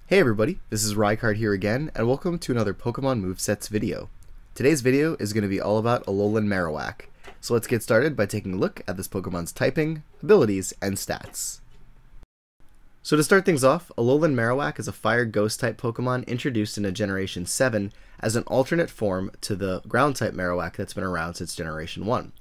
Hey everybody, this is Rykard here again, and welcome to another Pokemon Movesets video. Today's video is going to be all about Alolan Marowak, so let's get started by taking a look at this Pokemon's typing, abilities, and stats. So to start things off, Alolan Marowak is a Fire Ghost type Pokemon introduced in a Generation 7 as an alternate form to the Ground type Marowak that's been around since Generation 1.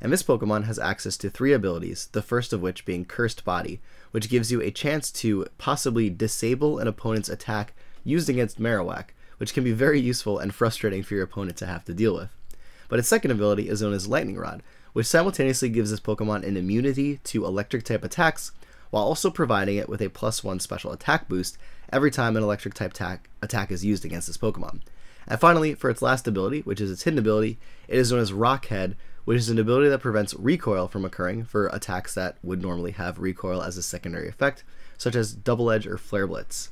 And this Pokemon has access to 3 abilities, the first of which being Cursed Body, which gives you a chance to possibly disable an opponent's attack used against Marowak, which can be very useful and frustrating for your opponent to have to deal with. But its second ability is known as Lightning Rod, which simultaneously gives this Pokemon an immunity to electric type attacks, while also providing it with a +1 special attack boost every time an electric type attack is used against this Pokemon. And finally, for its last ability, which is its hidden ability, it is known as Rock Head, which is an ability that prevents recoil from occurring for attacks that would normally have recoil as a secondary effect, such as Double Edge or Flare Blitz.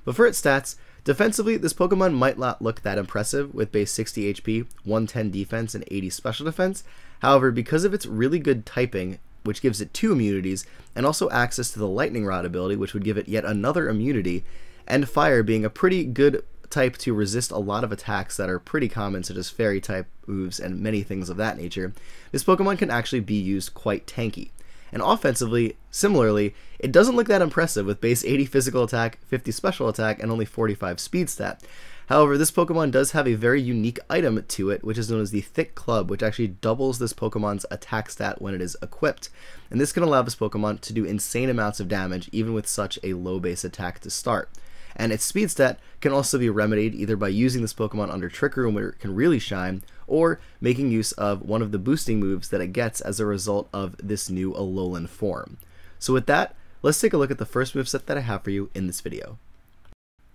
But for its stats, defensively, this Pokemon might not look that impressive with base 60 HP, 110 defense, and 80 special defense. However, because of its really good typing, which gives it 2 immunities, and also access to the Lightning Rod ability, which would give it yet another immunity, and Fire being a pretty good type to resist a lot of attacks that are pretty common, such as Fairy type moves and many things of that nature, this Pokemon can actually be used quite tanky. And offensively, similarly, it doesn't look that impressive with base 80 physical attack, 50 special attack, and only 45 speed stat. However, this Pokemon does have a very unique item to it, which is known as the Thick Club, which actually doubles this Pokemon's attack stat when it is equipped. And this can allow this Pokemon to do insane amounts of damage even with such a low base attack to start. And its speed stat can also be remedied either by using this Pokemon under Trick Room where it can really shine, or making use of one of the boosting moves that it gets as a result of this new Alolan form. So with that, let's take a look at the first moveset that I have for you in this video.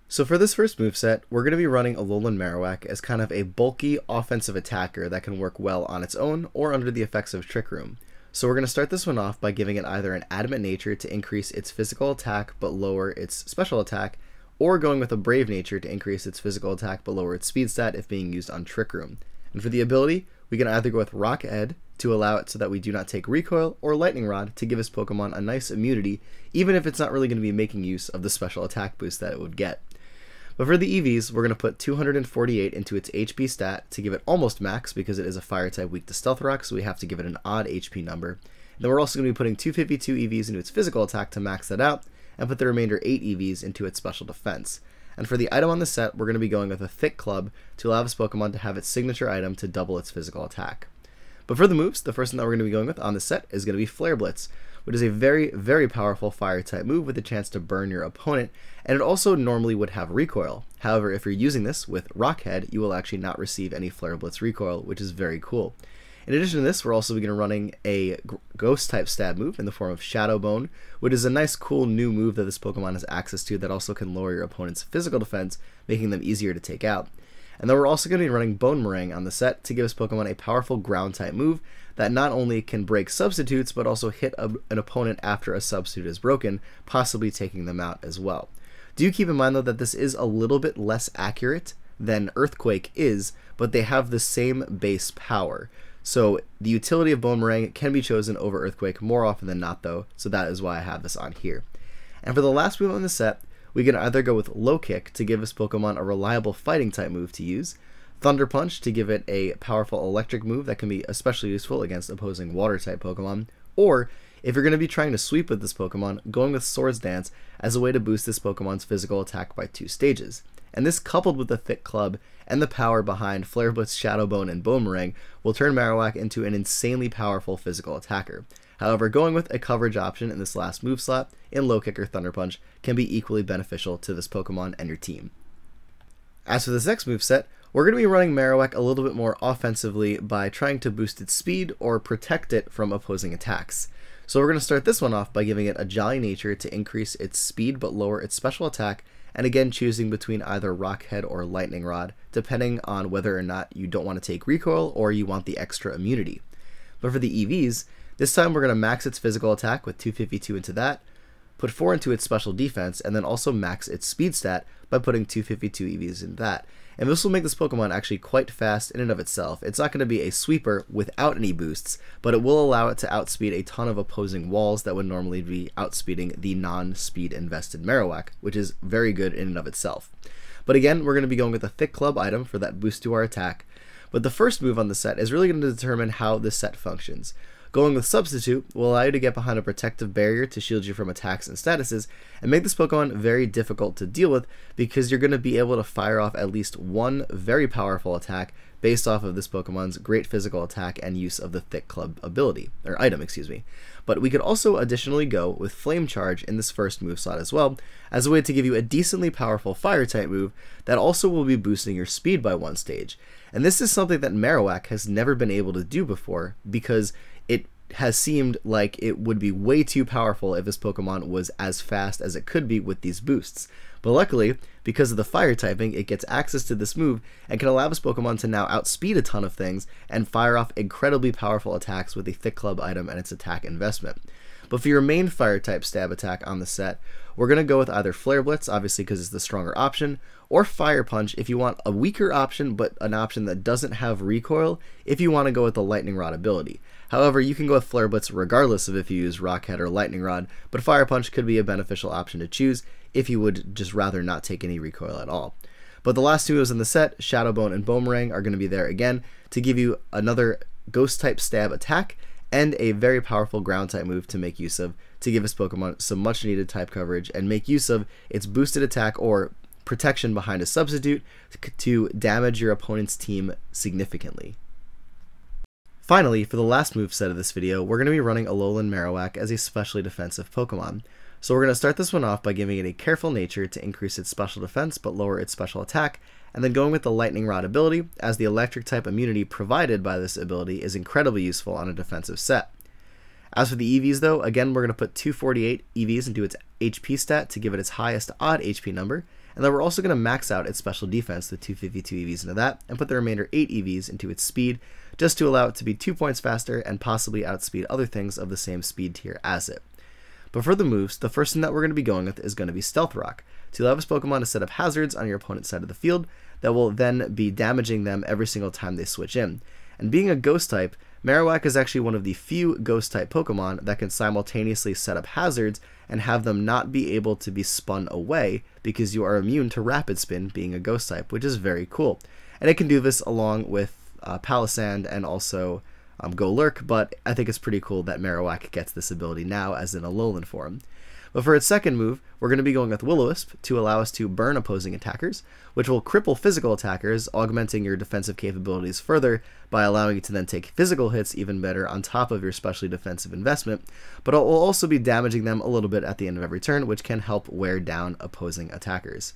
So for this first moveset, we're going to be running Alolan Marowak as kind of a bulky offensive attacker that can work well on its own or under the effects of Trick Room. So we're going to start this one off by giving it either an Adamant Nature to increase its physical attack but lower its special attack, or going with a Brave Nature to increase its physical attack but lower its speed stat if being used on Trick Room. And for the ability, we can either go with Rock Head to allow it so that we do not take recoil, or Lightning Rod to give this Pokemon a nice immunity, even if it's not really going to be making use of the special attack boost that it would get. But for the EVs, we're going to put 248 into its HP stat to give it almost max because it is a Fire type weak to Stealth Rock, so we have to give it an odd HP number. And then we're also going to be putting 252 EVs into its physical attack to max that out, and put the remainder 8 EVs into its special defense. And for the item on the set, we're going to be going with a Thick Club to allow this Pokemon to have its signature item to double its physical attack. But for the moves, the first one that we're going to be going with on the set is going to be Flare Blitz, which is a very, very powerful Fire type move with a chance to burn your opponent, and it also normally would have recoil. However, if you're using this with Rock Head, you will actually not receive any Flare Blitz recoil, which is very cool. In addition to this, we're also going to be running a Ghost type stab move in the form of Shadow Bone, which is a nice cool new move that this Pokemon has access to that also can lower your opponent's physical defense, making them easier to take out. And then we're also going to be running Bone Meringue on the set to give this Pokemon a powerful ground type move that not only can break substitutes but also hit an opponent after a substitute is broken, possibly taking them out as well. Do keep in mind though that this is a little bit less accurate than Earthquake is, but they have the same base power. So the utility of Bone Meringue can be chosen over Earthquake more often than not though, so that is why I have this on here. And for the last move on the set, we can either go with Low Kick to give this Pokemon a reliable fighting type move to use, Thunder Punch to give it a powerful electric move that can be especially useful against opposing water type Pokemon, or if you're going to be trying to sweep with this Pokemon, going with Swords Dance as a way to boost this Pokemon's physical attack by 2 stages. And this, coupled with the Thick Club and the power behind Flare Blitz, Shadow Bone, and Bone Meringue, will turn Marowak into an insanely powerful physical attacker. However, going with a coverage option in this last move slot in Low Kick or Thunder Punch can be equally beneficial to this Pokemon and your team. As for this next moveset, we're going to be running Marowak a little bit more offensively by trying to boost its speed or protect it from opposing attacks. So we're going to start this one off by giving it a Jolly Nature to increase its speed but lower its special attack, and again choosing between either Rock Head or Lightning Rod, depending on whether or not you don't want to take recoil or you want the extra immunity. But for the EVs, this time we're going to max its physical attack with 252 into that, put 4 into its special defense, and then also max its speed stat by putting 252 EVs into that. and this will make this Pokemon actually quite fast in and of itself. It's not going to be a sweeper without any boosts, but it will allow it to outspeed a ton of opposing walls that would normally be outspeeding the non-speed invested Marowak, which is very good in and of itself. But again, we're going to be going with a Thick Club item for that boost to our attack. But the first move on the set is really going to determine how the set functions. Going with Substitute will allow you to get behind a protective barrier to shield you from attacks and statuses, and make this Pokemon very difficult to deal with because you're going to be able to fire off at least one very powerful attack based off of this Pokemon's great physical attack and use of the Thick Club ability, or item, excuse me. But we could also additionally go with Flame Charge in this first move slot as well, as a way to give you a decently powerful Fire-type move that also will be boosting your speed by one stage. And this is something that Marowak has never been able to do before, because it has seemed like it would be way too powerful if this Pokemon was as fast as it could be with these boosts. But luckily, because of the fire typing, it gets access to this move and can allow this Pokemon to now outspeed a ton of things and fire off incredibly powerful attacks with the Thick Club item and its attack investment. But for your main fire type stab attack on the set, we're going to go with either Flare Blitz, obviously because it's the stronger option, or Fire Punch if you want a weaker option, but an option that doesn't have recoil if you want to go with the Lightning Rod ability. However, you can go with Flare Blitz regardless of if you use Rock Head or Lightning Rod, but Fire Punch could be a beneficial option to choose if you would just rather not take any recoil at all. But the last two moves in the set, Shadow Bone and Boomerang, are going to be there again to give you another Ghost type stab attack and a very powerful ground type move to make use of to give this Pokemon some much needed type coverage and make use of its boosted attack or protection behind a substitute to damage your opponent's team significantly. Finally, for the last moveset of this video, we're going to be running Alolan Marowak as a specially defensive Pokemon. So we're going to start this one off by giving it a Careful Nature to increase its special defense but lower its special attack, and then going with the Lightning Rod ability, as the electric type immunity provided by this ability is incredibly useful on a defensive set. As for the EVs though, again we're going to put 248 EVs into its HP stat to give it its highest odd HP number, and then we're also going to max out its special defense with 252 EVs into that, and put the remainder 8 EVs into its speed, just to allow it to be 2 points faster and possibly outspeed other things of the same speed tier as it. But for the moves, the first thing that we're going to be going with is going to be Stealth Rock, to allow this Pokemon to set up hazards on your opponent's side of the field that will then be damaging them every single time they switch in. And being a Ghost type, Marowak is actually one of the few Ghost type Pokemon that can simultaneously set up hazards and have them not be able to be spun away because you are immune to Rapid Spin being a Ghost type, which is very cool. And it can do this along with Palisand and also Go Lurk, but I think it's pretty cool that Marowak gets this ability now as in Alolan form. But for its second move, we're going to be going with Will-O-Wisp to allow us to burn opposing attackers, which will cripple physical attackers, augmenting your defensive capabilities further by allowing you to then take physical hits even better on top of your specially defensive investment, but it will also be damaging them a little bit at the end of every turn, which can help wear down opposing attackers.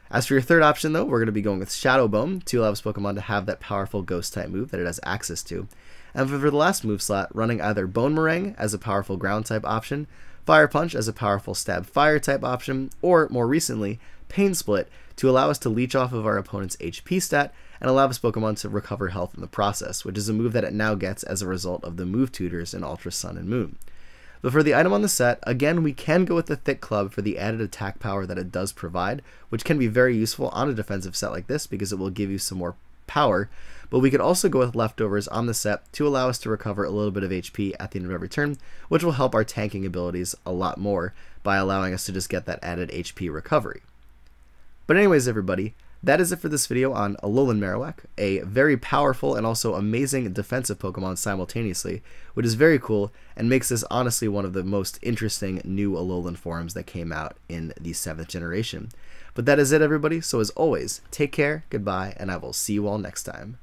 As for your third option though, we're going to be going with Shadow Bone to allow this Pokemon to have that powerful Ghost type move that it has access to. And for the last move slot, running either Boomerang as a powerful ground type option, Fire Punch as a powerful stab fire type option, or more recently, Pain Split to allow us to leech off of our opponent's HP stat and allow this Pokemon to recover health in the process, which is a move that it now gets as a result of the move tutors in Ultra Sun and Moon. But for the item on the set, again we can go with the Thick Club for the added attack power that it does provide, which can be very useful on a defensive set like this because it will give you some more power, but we could also go with Leftovers on the set to allow us to recover a little bit of HP at the end of every turn, which will help our tanking abilities a lot more by allowing us to just get that added HP recovery. But anyways everybody, that is it for this video on Alolan Marowak, a very powerful and also amazing defensive Pokemon simultaneously, which is very cool and makes this honestly one of the most interesting new Alolan forms that came out in the 7th generation. But that is it everybody, so as always, take care, goodbye, and I will see you all next time.